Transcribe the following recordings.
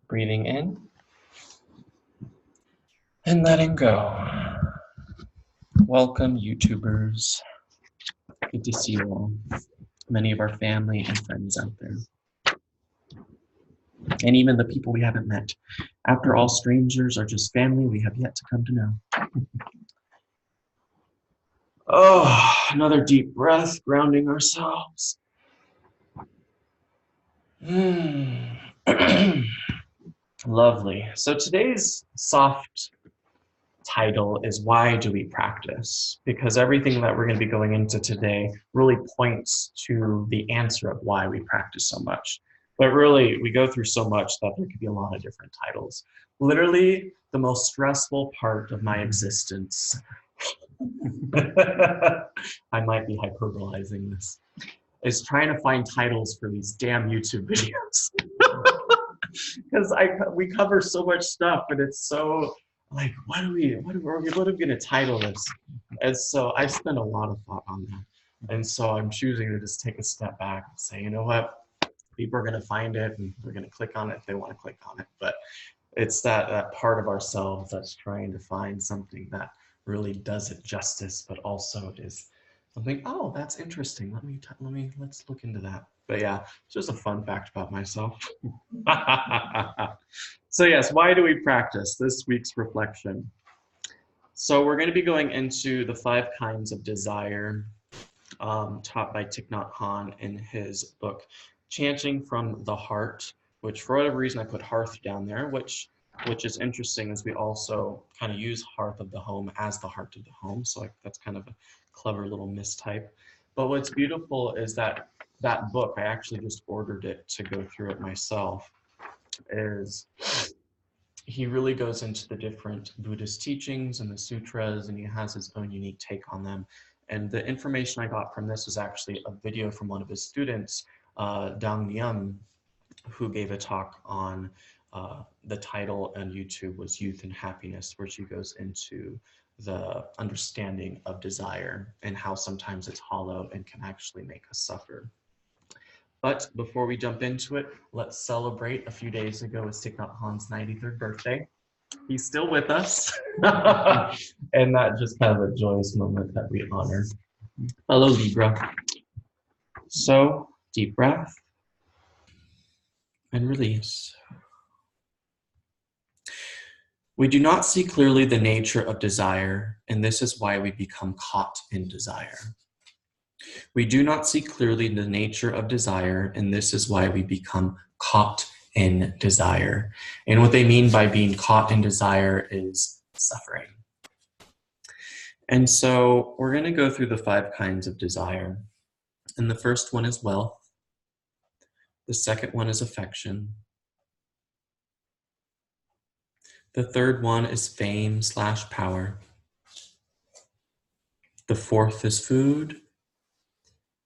Breathing in and letting go. Welcome, YouTubers. Good to see you all. Many of our family and friends out there. And even the people we haven't met. After all, strangers are just family we have yet to come to know. Oh, another deep breath, grounding ourselves. Lovely. So today's soft title is Why Do We Practice? Because everything that we're going to be going into today really points to the answer of why we practice so much. But really, we go through so much that there could be a lot of different titles. Literally, the most stressful part of my existence. I might be hyperbolizing this. Is trying to find titles for these damn YouTube videos. Because we cover so much stuff, and it's so like, what are we gonna title this? And so I spent a lot of thought on that. And so I'm choosing to just take a step back and say, you know what? People are gonna find it and they're gonna click on it if they want to click on it. But it's that part of ourselves that's trying to find something that really does it justice, but also is something, oh, that's interesting. Let's look into that. But yeah, it's just a fun fact about myself. So yes, why do we practice? This week's reflection. So we're going to be going into the 5 kinds of desire taught by Thich Nhat Hanh in his book, Chanting from the Heart, which for whatever reason I put hearth down there, which is interesting as we also kind of use hearth of the home as the heart of the home. So that's kind of a clever little mistype. But what's beautiful is that book, I actually just ordered it to go through it myself, is he really goes into the different Buddhist teachings and the sutras, and he has his own unique take on them. And the information I got from this was actually a video from one of his students, Nghiem, who gave a talk on the title on YouTube was Youth and Happiness, where she goes into the understanding of desire and how sometimes it's hollow and can actually make us suffer. But before we jump into it, let's celebrate. A few days ago was Thich Nhat Hanh's 93rd birthday. He's still with us. And that just kind of a joyous moment that we honor. Hello, Libra. So, deep breath and release. We do not see clearly the nature of desire, and this is why we become caught in desire. We do not see clearly the nature of desire, and this is why we become caught in desire. And what they mean by being caught in desire is suffering. And so we're going to go through the 5 kinds of desire. And the first one is wealth. The second one is affection. The third one is fame/power. The fourth is food.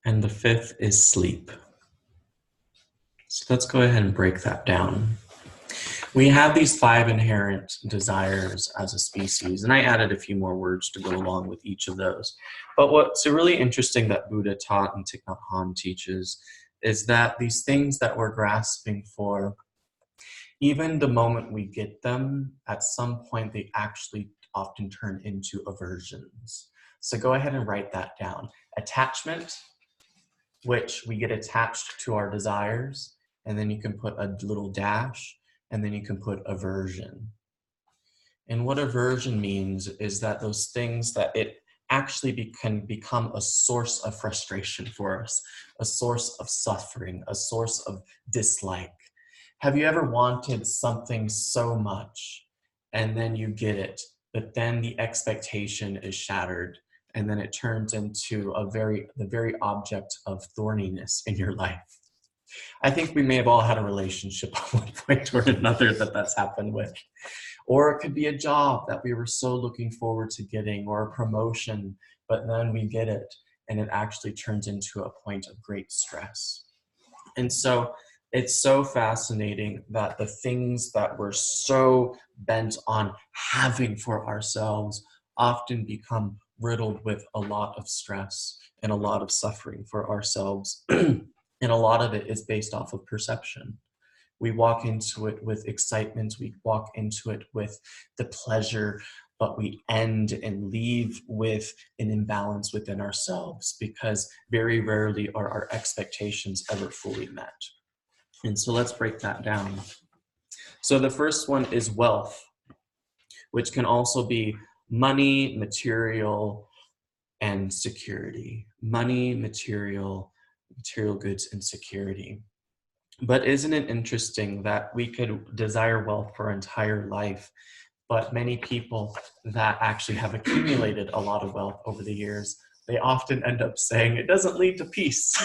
And the 5th is sleep. So let's go ahead and break that down. We have these 5 inherent desires as a species, and I added a few more words to go along with each of those. But what's really interesting that Buddha taught and Thich Nhat Hanh teaches is that these things that we're grasping for, even the moment we get them, at some point they actually often turn into aversions. So go ahead and write that down. Attachment, which we get attached to our desires, and then you can put a little dash, and then you can put aversion. And what aversion means is that those things that it actually can become a source of frustration for us, a source of suffering, a source of dislike. Have you ever wanted something so much, and then you get it, but then the expectation is shattered, and then it turns into the very object of thorniness in your life? I think we may have all had a relationship at one point or another that's happened with. Or it could be a job that we were so looking forward to getting, or a promotion, but then we get it and it actually turns into a point of great stress. And so it's so fascinating that the things that we're so bent on having for ourselves often become riddled with a lot of stress and a lot of suffering for ourselves. And a lot of it is based off of perception. We walk into it with excitement. We walk into it with the pleasure, but we end and leave with an imbalance within ourselves because very rarely are our expectations ever fully met. And so let's break that down. So the first one is wealth, which can also be money, material, and security. Money, material goods, and security. But isn't it interesting that we could desire wealth for our entire life, but many people that actually have accumulated a lot of wealth over the years, they often end up saying it doesn't lead to peace.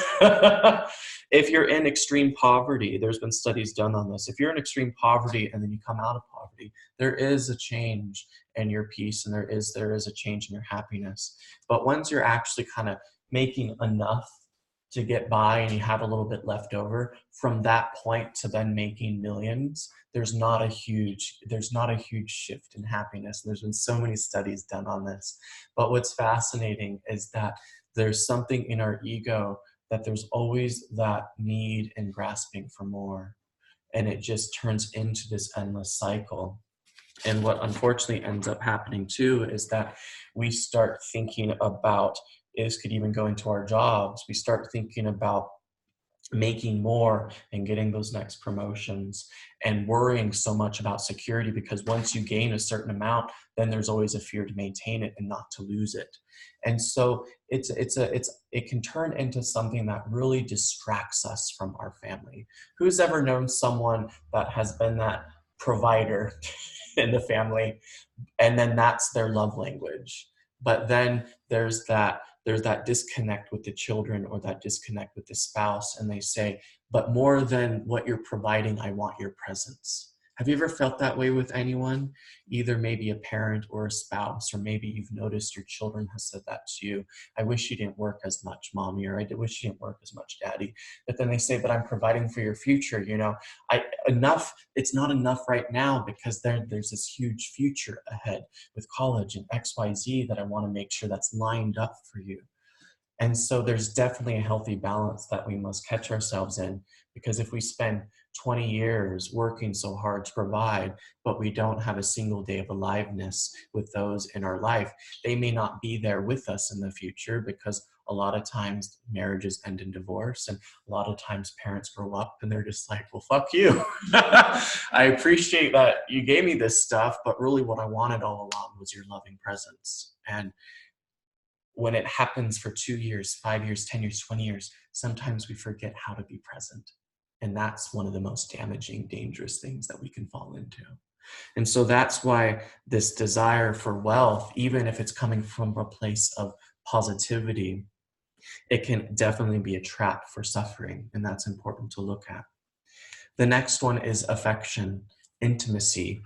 If you're in extreme poverty, there's been studies done on this. If you're in extreme poverty and then you come out of poverty, there is a change in your peace and there is a change in your happiness. But once you're actually kind of making enough to get by and you have a little bit left over, from that point to then making millions, there's not a huge shift in happiness. There's been so many studies done on this. But what's fascinating is that there's something in our ego that there's always that need and grasping for more. And it just turns into this endless cycle. And what unfortunately ends up happening too is that we start thinking about, this could even go into our jobs, we start thinking about making more and getting those next promotions and worrying so much about security, because once you gain a certain amount, then there's always a fear to maintain it and not to lose it. And so it can turn into something that really distracts us from our family. Who's ever known someone that has been that provider in the family, and then that's their love language? But then there's that disconnect with the children or that disconnect with the spouse, and they say, but more than what you're providing, I want your presence. Have you ever felt that way with anyone? Either maybe a parent or a spouse, or maybe you've noticed your children have said that to you. I wish you didn't work as much, mommy, or I wish you didn't work as much, daddy. But then they say, but I'm providing for your future. It's not enough right now because there's this huge future ahead with college and XYZ that I want to make sure that's lined up for you. And so there's definitely a healthy balance that we must catch ourselves in, because if we spend 20 years working so hard to provide, but we don't have a single day of aliveness with those in our life, they may not be there with us in the future, because a lot of times marriages end in divorce, and a lot of times parents grow up and they're just like, well, fuck you. I appreciate that you gave me this stuff, but really what I wanted all along was your loving presence. And when it happens for 2 years, 5 years, 10 years, 20 years, sometimes we forget how to be present. And that's one of the most damaging, dangerous things that we can fall into. And so that's why this desire for wealth, even if it's coming from a place of positivity, it can definitely be a trap for suffering. And that's important to look at. The next one is affection, intimacy.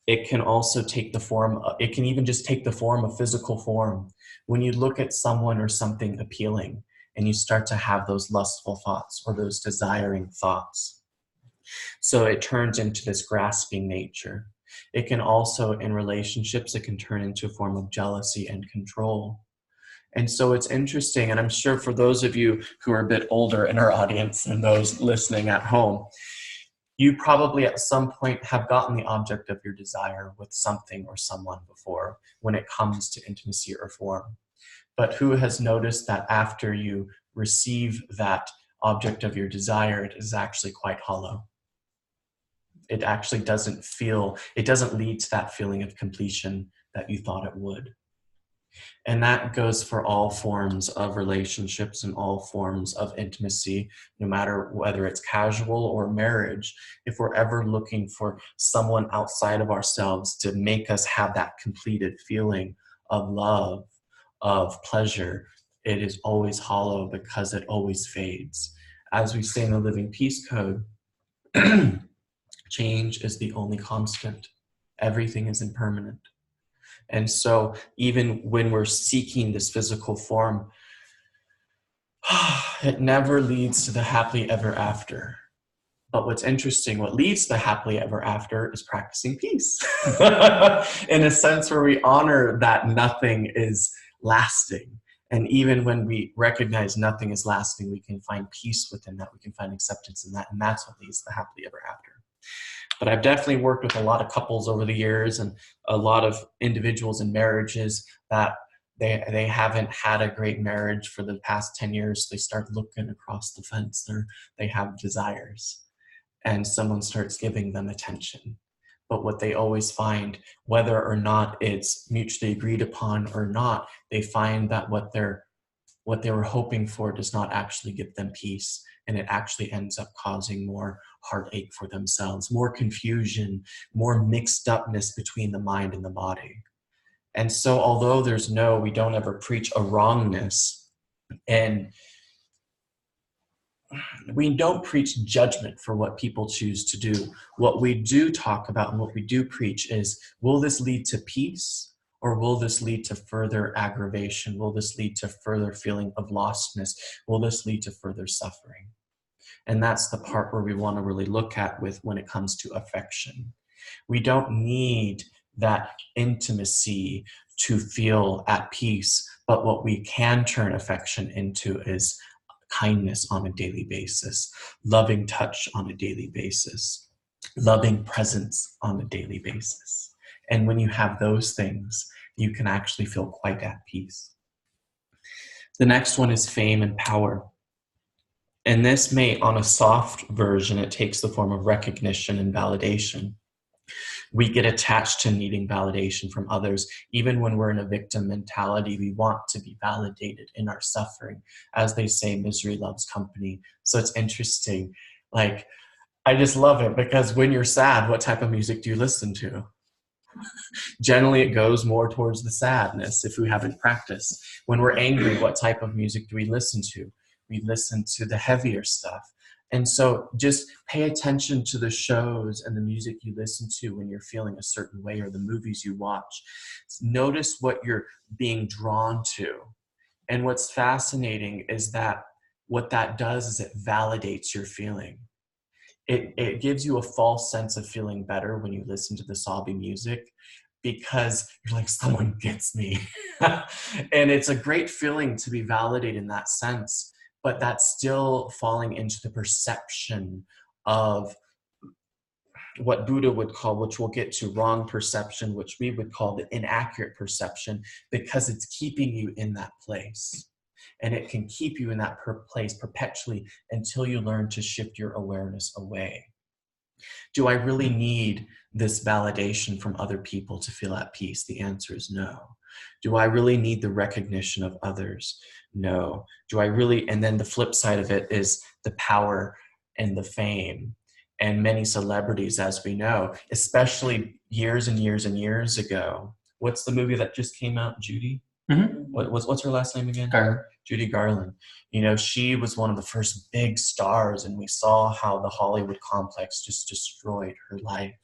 It can also take the form, it can even just take the form of physical form. When you look at someone or something appealing and you start to have those lustful thoughts or those desiring thoughts. So it turns into this grasping nature. It can also, in relationships, it can turn into a form of jealousy and control. And so it's interesting, and I'm sure for those of you who are a bit older in our audience and those listening at home, you probably at some point have gotten the object of your desire with something or someone before when it comes to intimacy or form. But who has noticed that after you receive that object of your desire, it is actually quite hollow? It actually doesn't lead to that feeling of completion that you thought it would. And that goes for all forms of relationships and all forms of intimacy, no matter whether it's casual or marriage. If we're ever looking for someone outside of ourselves to make us have that completed feeling of love, of pleasure, it is always hollow because it always fades. As we say in the Living Peace Code, change is the only constant. Everything is impermanent. And so even when we're seeking this physical form, it never leads to the happily ever after. But what's interesting, what leads to the happily ever after is practicing peace. In a sense where we honor that nothing is lasting. And even when we recognize nothing is lasting, we can find peace within that. We can find acceptance in that. And that's what leads to the happily ever after. But I've definitely worked with a lot of couples over the years and a lot of individuals in marriages that they haven't had a great marriage for the past 10 years. They start looking across the fence. They have desires, and someone starts giving them attention. But what they always find, whether or not it's mutually agreed upon or not, they find that what they were hoping for does not actually give them peace, and it actually ends up causing more heartache for themselves, more confusion, more mixed upness between the mind and the body. And so although we don't ever preach a wrongness, and we don't preach judgment for what people choose to do. What we do talk about and what we do preach is, will this lead to peace, or will this lead to further aggravation? Will this lead to further feeling of lostness? Will this lead to further suffering? And that's the part where we want to really look at when it comes to affection. We don't need that intimacy to feel at peace, but what we can turn affection into is kindness on a daily basis, loving touch on a daily basis, loving presence on a daily basis. And when you have those things, you can actually feel quite at peace. The next one is fame and power. And this on a soft version, it takes the form of recognition and validation. We get attached to needing validation from others. Even when we're in a victim mentality, we want to be validated in our suffering. As they say, misery loves company. So it's interesting. Like, I just love it, because when you're sad, what type of music do you listen to? Generally, it goes more towards the sadness if we haven't practiced. When we're angry, what type of music do we listen to? We listen to the heavier stuff. And so just pay attention to the shows and the music you listen to when you're feeling a certain way, or the movies you watch. Notice what you're being drawn to. And what's fascinating is that what that does is it validates your feeling. It gives you a false sense of feeling better when you listen to the sobby music, because you're like, someone gets me. And it's a great feeling to be validated in that sense. But that's still falling into the perception of what Buddha would call, which we'll get to, wrong perception, which we would call the inaccurate perception, because it's keeping you in that place. And it can keep you in that place perpetually until you learn to shift your awareness away. Do I really need this validation from other people to feel at peace? The answer is no. Do I really need the recognition of others? No. Do I really? And then the flip side of it is the power and the fame. And many celebrities, as we know, especially years and years and years ago. What's the movie that just came out, Judy? Mm-hmm. What's her last name again? Garland. Judy Garland. You know, she was one of the first big stars, and we saw how the Hollywood complex just destroyed her life.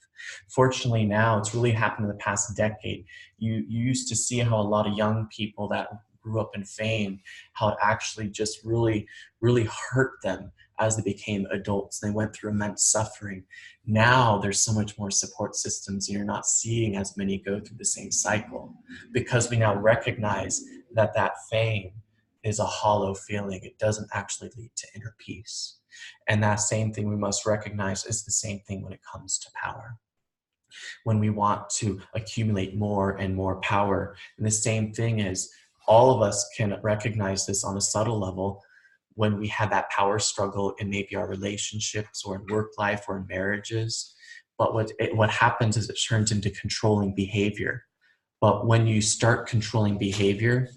Fortunately, now it's really happened in the past decade. You used to see how a lot of young people that grew up in fame, how it actually just really, really hurt them as they became adults. They went through immense suffering. Now there's so much more support systems, and you're not seeing as many go through the same cycle, because we now recognize that that fame is a hollow feeling. It doesn't actually lead to inner peace. And that same thing we must recognize is the same thing when it comes to power. When we want to accumulate more and more power, and the same thing is, all of us can recognize this on a subtle level when we have that power struggle in maybe our relationships or in work life or in marriages. But what happens is it turns into controlling behavior. But when you start controlling behavior,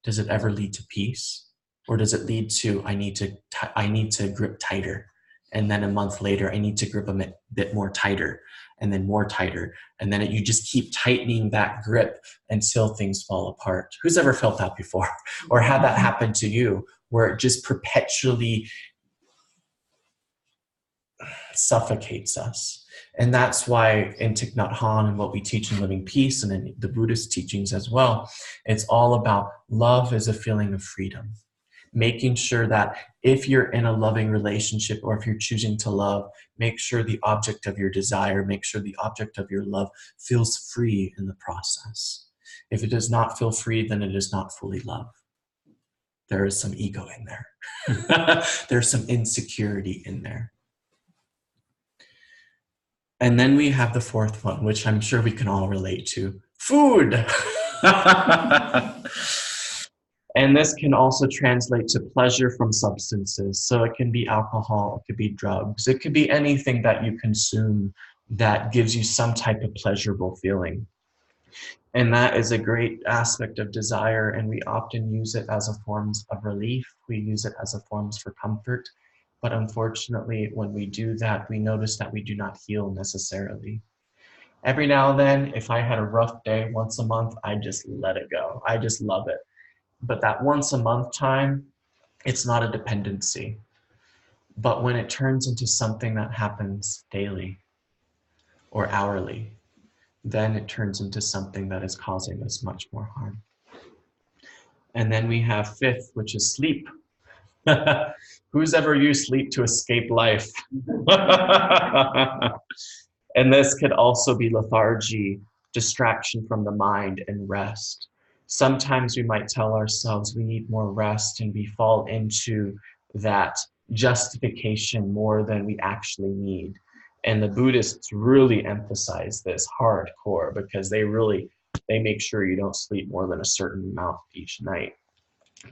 does it ever lead to peace? Or does it lead to, I need to grip tighter, and then a month later I need to grip a bit more tighter, and then more tighter, and then you just keep tightening that grip until things fall apart? Who's ever felt that before? Or had that happen to you, where it just perpetually suffocates us? And that's why in Thich Nhat Hanh and what we teach in Living Peace, and in the Buddhist teachings as well, it's all about love as a feeling of freedom. Making sure that if you're in a loving relationship, or if you're choosing to love, make sure the object of your desire, make sure the object of your love feels free in the process. If it does not feel free, then it is not fully love. There is some ego in there. There's some insecurity in there. And then we have the fourth one, which I'm sure we can all relate to: food. And this can also translate to pleasure from substances. So it can be alcohol, it could be drugs, it could be anything that you consume that gives you some type of pleasurable feeling. And that is a great aspect of desire, and we often use it as a forms of relief. We use it as a forms for comfort. But unfortunately, when we do that, we notice that we do not heal necessarily. Every now and then, if I had a rough day once a month, I just let it go. I just love it. But that once a month time, it's not a dependency. But when it turns into something that happens daily or hourly, then it turns into something that is causing us much more harm. And then we have fifth, which is sleep. Who's ever used sleep to escape life? And this could also be lethargy, distraction from the mind, and rest. Sometimes we might tell ourselves we need more rest, and we fall into that justification more than we actually need. And the Buddhists really emphasize this hardcore because they make sure you don't sleep more than a certain amount each night.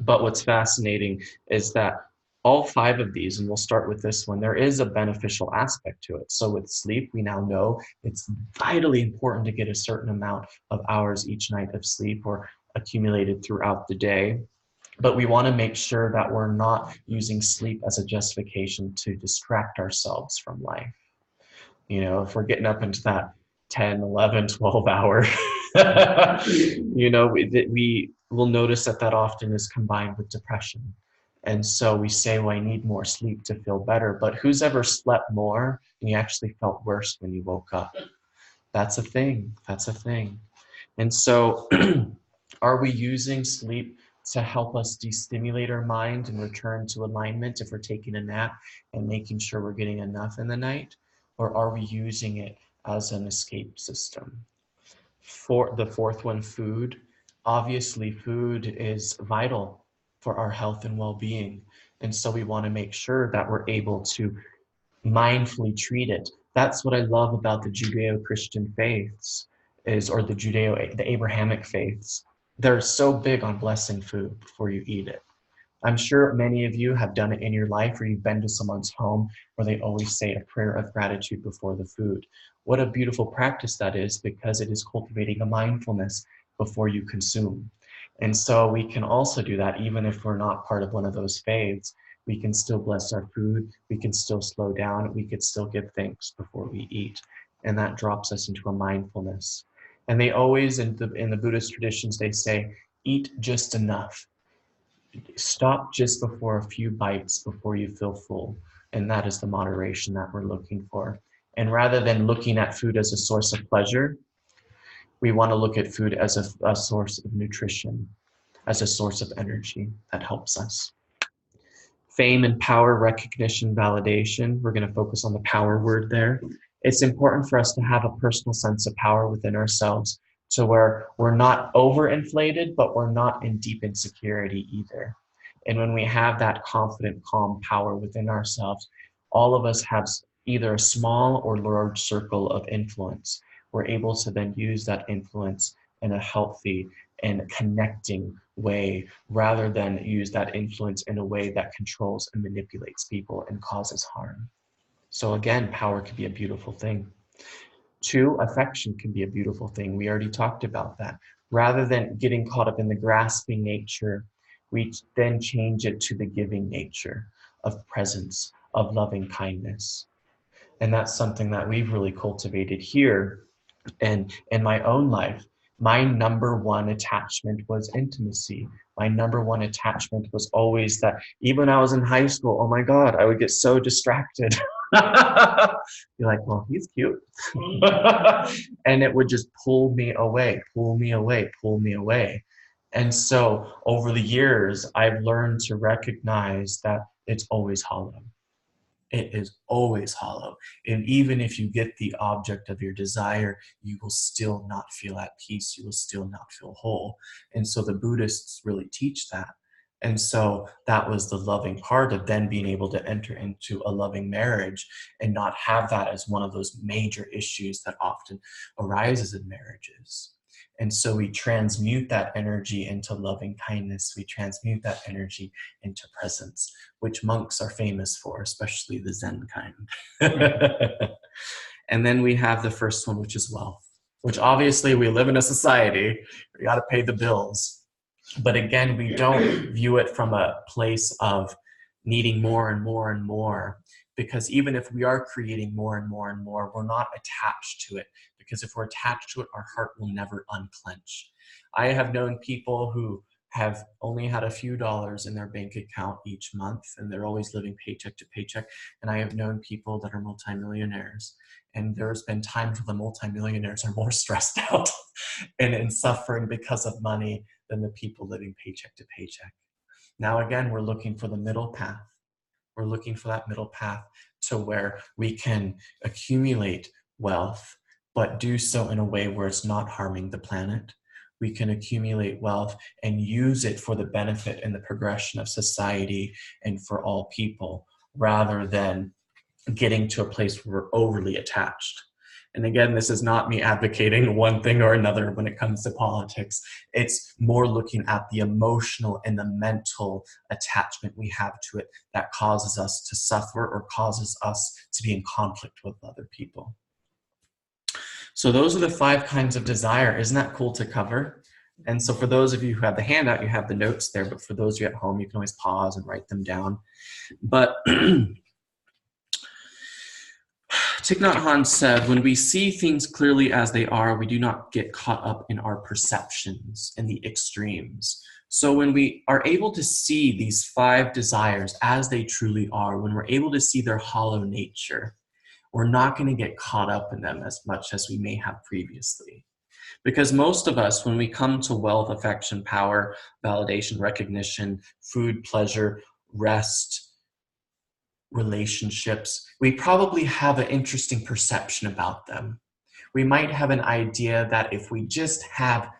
But what's fascinating is that all five of these, and we'll start with this one, there is a beneficial aspect to it. So with sleep, we now know it's vitally important to get a certain amount of hours each night of sleep or accumulated throughout the day. But we want to make sure that we're not using sleep as a justification to distract ourselves from life. You know, if we're getting up into that 10, 11, 12 hour, you know, we will notice that that often is combined with depression. And so we say, well, I need more sleep to feel better. But who's ever slept more and you actually felt worse when you woke up? That's a thing. That's a thing. And so are we using sleep to help us destimulate our mind and return to alignment if we're taking a nap and making sure we're getting enough in the night? Or are we using it as an escape system? For the fourth one, food. Obviously, food is vital for our health and well-being. And so we want to make sure that we're able to mindfully treat it. That's what I love about the Judeo-Christian faiths or the Abrahamic faiths. They're so big on blessing food before you eat it. I'm sure many of you have done it in your life, or you've been to someone's home where they always say a prayer of gratitude before the food. What a beautiful practice that is, because it is cultivating a mindfulness before you consume. And so we can also do that even if we're not part of one of those faiths. We can still bless our food, we can still slow down, we could still give thanks before we eat. And that drops us into a mindfulness. And they always, in the Buddhist traditions, they say, eat just enough. Stop just before a few bites before you feel full. And that is the moderation that we're looking for. And rather than looking at food as a source of pleasure, we want to look at food as a source of nutrition, as a source of energy that helps us. Fame and power, recognition, validation. We're going to focus on the power word there. It's important for us to have a personal sense of power within ourselves, to where we're not overinflated, but we're not in deep insecurity either. And when we have that confident, calm power within ourselves, all of us have either a small or large circle of influence. We're able to then use that influence in a healthy and connecting way, rather than use that influence in a way that controls and manipulates people and causes harm. So again, power can be a beautiful thing. Two, affection can be a beautiful thing. We already talked about that. Rather than getting caught up in the grasping nature, we then change it to the giving nature of presence, of loving kindness. And that's something that we've really cultivated here. And in my own life, my number one attachment was intimacy. My number one attachment was always that, even when I was in high school, oh my God, I would get so distracted. Be like, well, he's cute. And it would just pull me away, pull me away, pull me away. And so over the years, I've learned to recognize that it's always hollow. It is always hollow. And even if you get the object of your desire, you will still not feel at peace. You will still not feel whole. And so the Buddhists really teach that. And so that was the loving part of then being able to enter into a loving marriage and not have that as one of those major issues that often arises in marriages. And so we transmute that energy into loving kindness. We transmute that energy into presence, which monks are famous for, especially the Zen kind. And then we have the first one, which is wealth, which obviously we live in a society, we got to pay the bills. But again, we don't view it from a place of needing more and more and more, because even if we are creating more and more and more, we're not attached to it, because if we're attached to it, our heart will never unclench. I have known people who have only had a few dollars in their bank account each month, and they're always living paycheck to paycheck. And I have known people that are multimillionaires, and there's been times where the multimillionaires are more stressed out and suffering because of money than the people living paycheck to paycheck. Now, again, we're looking for the middle path. We're looking for that middle path to where we can accumulate wealth, but do so in a way where it's not harming the planet. We can accumulate wealth and use it for the benefit and the progression of society and for all people, rather than getting to a place where we're overly attached. And again, this is not me advocating one thing or another when it comes to politics. It's more looking at the emotional and the mental attachment we have to it that causes us to suffer or causes us to be in conflict with other people. So those are the 5 kinds of desire. Isn't that cool to cover? And so for those of you who have the handout, you have the notes there, but for those of you at home, you can always pause and write them down. But Thich Nhat Hanh said, when we see things clearly as they are, we do not get caught up in our perceptions and the extremes. So when we are able to see these 5 desires as they truly are, when we're able to see their hollow nature, we're not going to get caught up in them as much as we may have previously. Because most of us, when we come to wealth, affection, power, validation, recognition, food, pleasure, rest, relationships, we probably have an interesting perception about them. We might have an idea that if we just have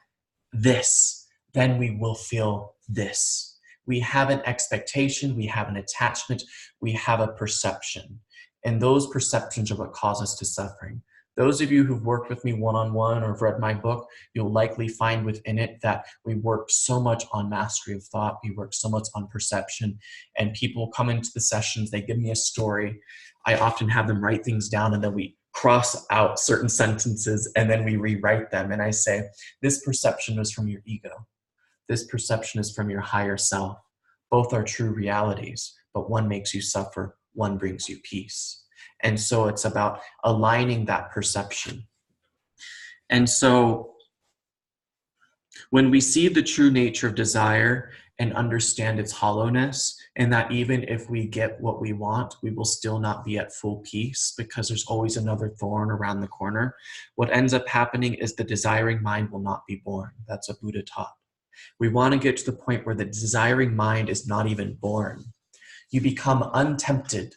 this, then we will feel this. We have an expectation, we have an attachment, we have a perception. And those perceptions are what cause us to suffering. Those of you who've worked with me one-on-one or have read my book, you'll likely find within it that we work so much on mastery of thought, we work so much on perception, and people come into the sessions, they give me a story. I often have them write things down, and then we cross out certain sentences and then we rewrite them. And I say, this perception is from your ego. This perception is from your higher self. Both are true realities, but one makes you suffer, one brings you peace. And so it's about aligning that perception. And so when we see the true nature of desire and understand its hollowness, and that even if we get what we want, we will still not be at full peace because there's always another thorn around the corner, what ends up happening is the desiring mind will not be born. That's what Buddha taught. We want to get to the point where the desiring mind is not even born. You become untempted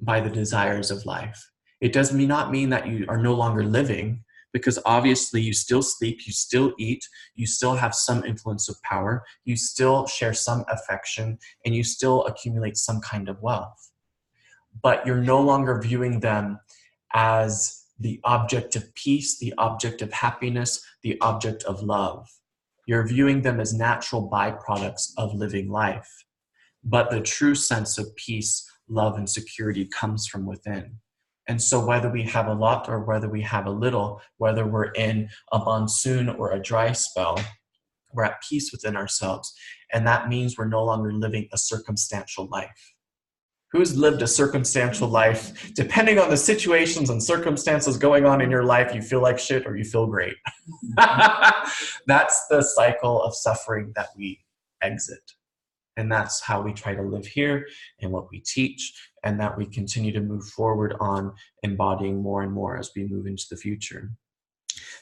by the desires of life. It does not mean that you are no longer living, because obviously you still sleep, you still eat, you still have some influence of power, you still share some affection, and you still accumulate some kind of wealth. But you're no longer viewing them as the object of peace, the object of happiness, the object of love. You're viewing them as natural byproducts of living life. But the true sense of peace, love, and security comes from within. And so whether we have a lot or whether we have a little, whether we're in a monsoon or a dry spell, we're at peace within ourselves. And that means we're no longer living a circumstantial life. Who's lived a circumstantial life? Depending on the situations and circumstances going on in your life, you feel like shit or you feel great. That's the cycle of suffering that we exit. And that's how we try to live here and what we teach, and that we continue to move forward on embodying more and more as we move into the future.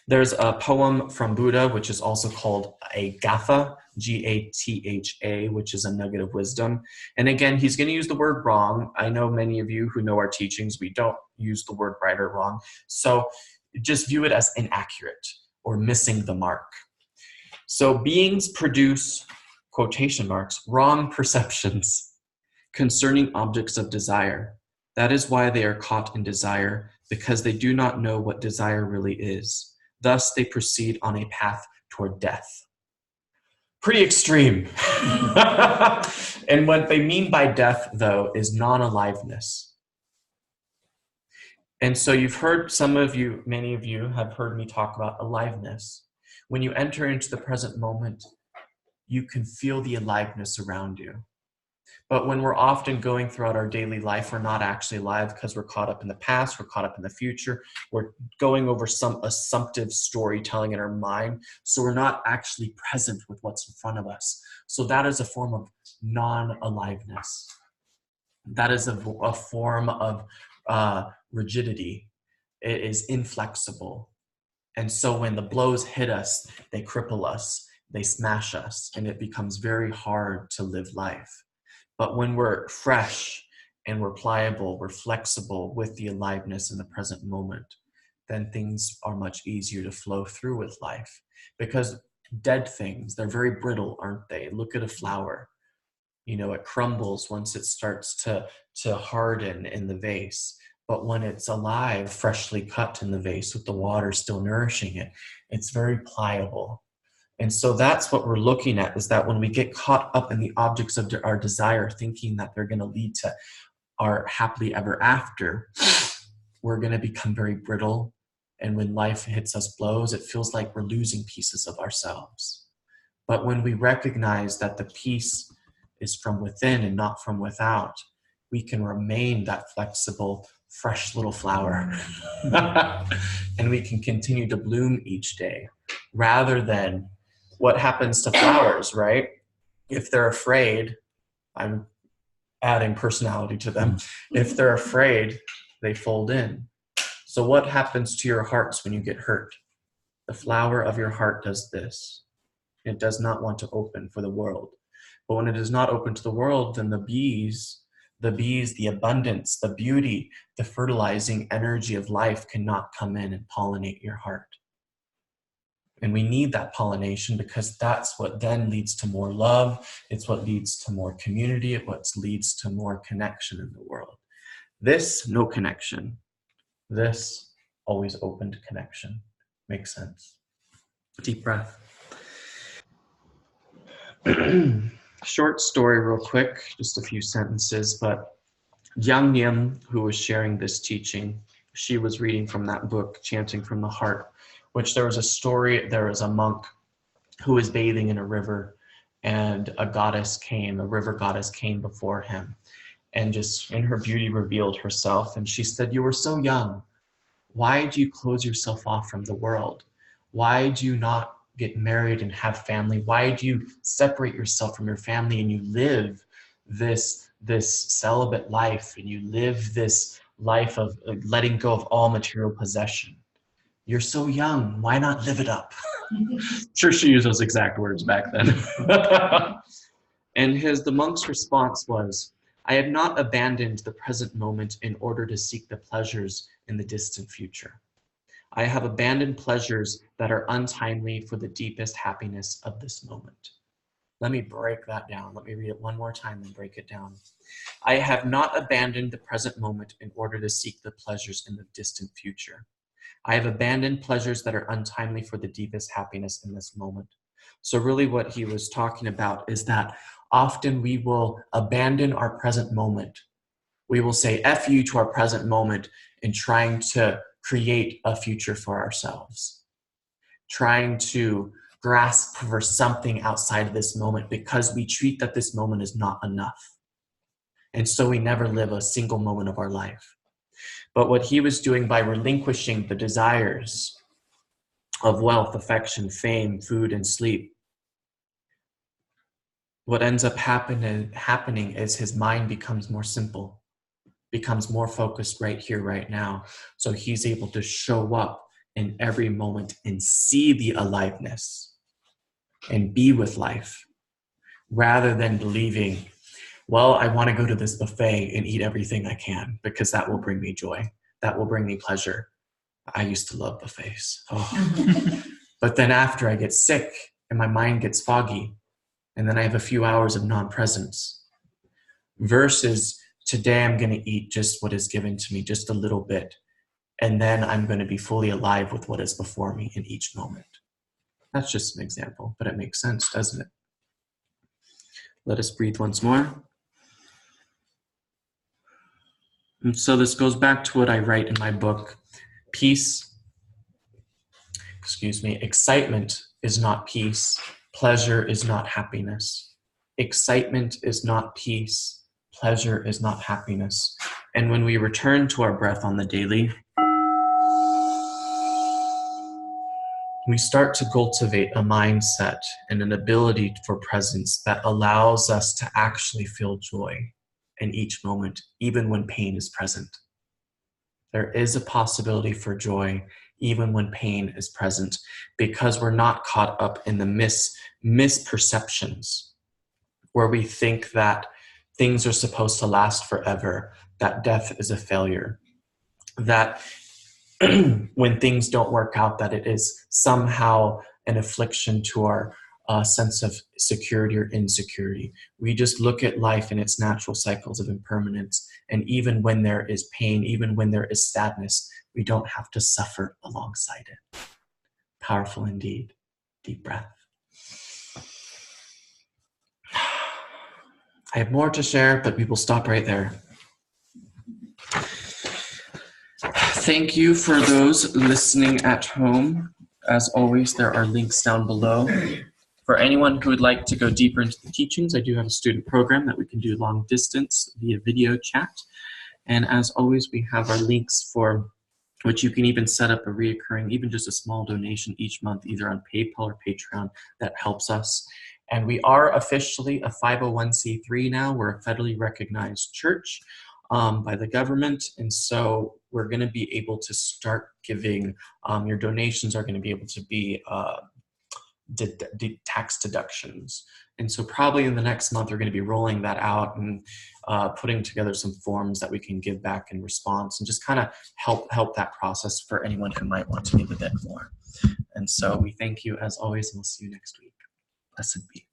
There's a poem from Buddha, which is also called a gatha, G-A-T-H-A, which is a nugget of wisdom. And again, he's going to use the word wrong. I know many of you who know our teachings, we don't use the word right or wrong. So just view it as inaccurate or missing the mark. So beings produce quotation marks, wrong perceptions concerning objects of desire. That is why they are caught in desire, because they do not know what desire really is. Thus, they proceed on a path toward death. Pretty extreme. And what they mean by death, though, is non-aliveness. And so you've heard, many of you have heard me talk about aliveness. When you enter into the present moment, you can feel the aliveness around you. But when we're often going throughout our daily life, we're not actually alive because we're caught up in the past, we're caught up in the future, we're going over some assumptive storytelling in our mind, so we're not actually present with what's in front of us. So that is a form of non-aliveness. That is a form of rigidity. It is inflexible. And so when the blows hit us, they cripple us, they smash us, and it becomes very hard to live life. But when we're fresh and we're pliable, we're flexible with the aliveness in the present moment, then things are much easier to flow through with life. Because dead things, they're very brittle, aren't they? Look at a flower. You know, it crumbles once it starts to harden in the vase. But when it's alive, freshly cut in the vase with the water still nourishing it, it's very pliable. And so that's what we're looking at, is that when we get caught up in the objects of our desire, thinking that they're going to lead to our happily ever after, we're going to become very brittle. And when life hits us blows, it feels like we're losing pieces of ourselves. But when we recognize that the peace is from within and not from without, we can remain that flexible, fresh little flower. And we can continue to bloom each day, rather than what happens to flowers, right? If they're afraid, I'm adding personality to them. If they're afraid, they fold in. So what happens to your hearts when you get hurt? The flower of your heart does this. It does not want to open for the world. But when it is not open to the world, then the bees, the abundance, the beauty, the fertilizing energy of life cannot come in and pollinate your heart. And we need that pollination, because that's what then leads to more love. It's what leads to more community. It's what leads to more connection in the world. This, no connection. This, always open to connection. Makes sense. Deep breath. Short story real quick, just a few sentences, but Nghiem, who was sharing this teaching, she was reading from that book, Chanting from the Heart, which there was a story, there was a monk who was bathing in a river, and a river goddess came before him, and just in her beauty revealed herself. And she said, "You were so young. Why do you close yourself off from the world? Why do you not get married and have family? Why do you separate yourself from your family and you live this celibate life, and you live this life of letting go of all material possession? You're so young. Why not live it up?" Sure, she used those exact words back then. And the monk's response was, "I have not abandoned the present moment in order to seek the pleasures in the distant future. I have abandoned pleasures that are untimely for the deepest happiness of this moment." Let me break that down. Let me read it one more time and break it down. I have not abandoned the present moment in order to seek the pleasures in the distant future. I have abandoned pleasures that are untimely for the deepest happiness in this moment. So really what he was talking about is that often we will abandon our present moment. We will say F you to our present moment in trying to create a future for ourselves, trying to grasp for something outside of this moment, because we treat that this moment is not enough. And so we never live a single moment of our life. But what he was doing by relinquishing the desires of wealth, affection, fame, food, and sleep, what ends up happening is his mind becomes more simple, becomes more focused right here, right now. So he's able to show up in every moment and see the aliveness and be with life, rather than believing, well, I want to go to this buffet and eat everything I can because that will bring me joy. That will bring me pleasure. I used to love buffets. Oh. But then after I get sick and my mind gets foggy, and then I have a few hours of non-presence, versus today I'm going to eat just what is given to me, just a little bit, and then I'm going to be fully alive with what is before me in each moment. That's just an example, but it makes sense, doesn't it? Let us breathe once more. And so this goes back to what I write in my book. Excitement is not peace. Pleasure is not happiness. Excitement is not peace. Pleasure is not happiness. And when we return to our breath on the daily, we start to cultivate a mindset and an ability for presence that allows us to actually feel joy in each moment, even when pain is present. There is a possibility for joy even when pain is present, because we're not caught up in the misperceptions where we think that things are supposed to last forever, that death is a failure, that when things don't work out, that it is somehow an affliction to our sense of security or insecurity. We just look at life in its natural cycles of impermanence. And even when there is pain, even when there is sadness, we don't have to suffer alongside it. Powerful indeed. Deep breath. I have more to share, but we will stop right there. Thank you for those listening at home. As always, there are links down below. For anyone who would like to go deeper into the teachings, I do have a student program that we can do long distance via video chat. And as always, we have our links for which you can even set up a reoccurring, even just a small donation each month, either on PayPal or Patreon. That helps us. And we are officially a 501c3 now. We're a federally recognized church by the government. And so we're going to be able to start giving, your donations are going to be able to be tax deductions. And so probably in the next month, we're going to be rolling that out and putting together some forms that we can give back in response, and just kind of help that process for anyone who might want to give a bit more. And so we thank you as always, and we'll see you next week. Blessed be.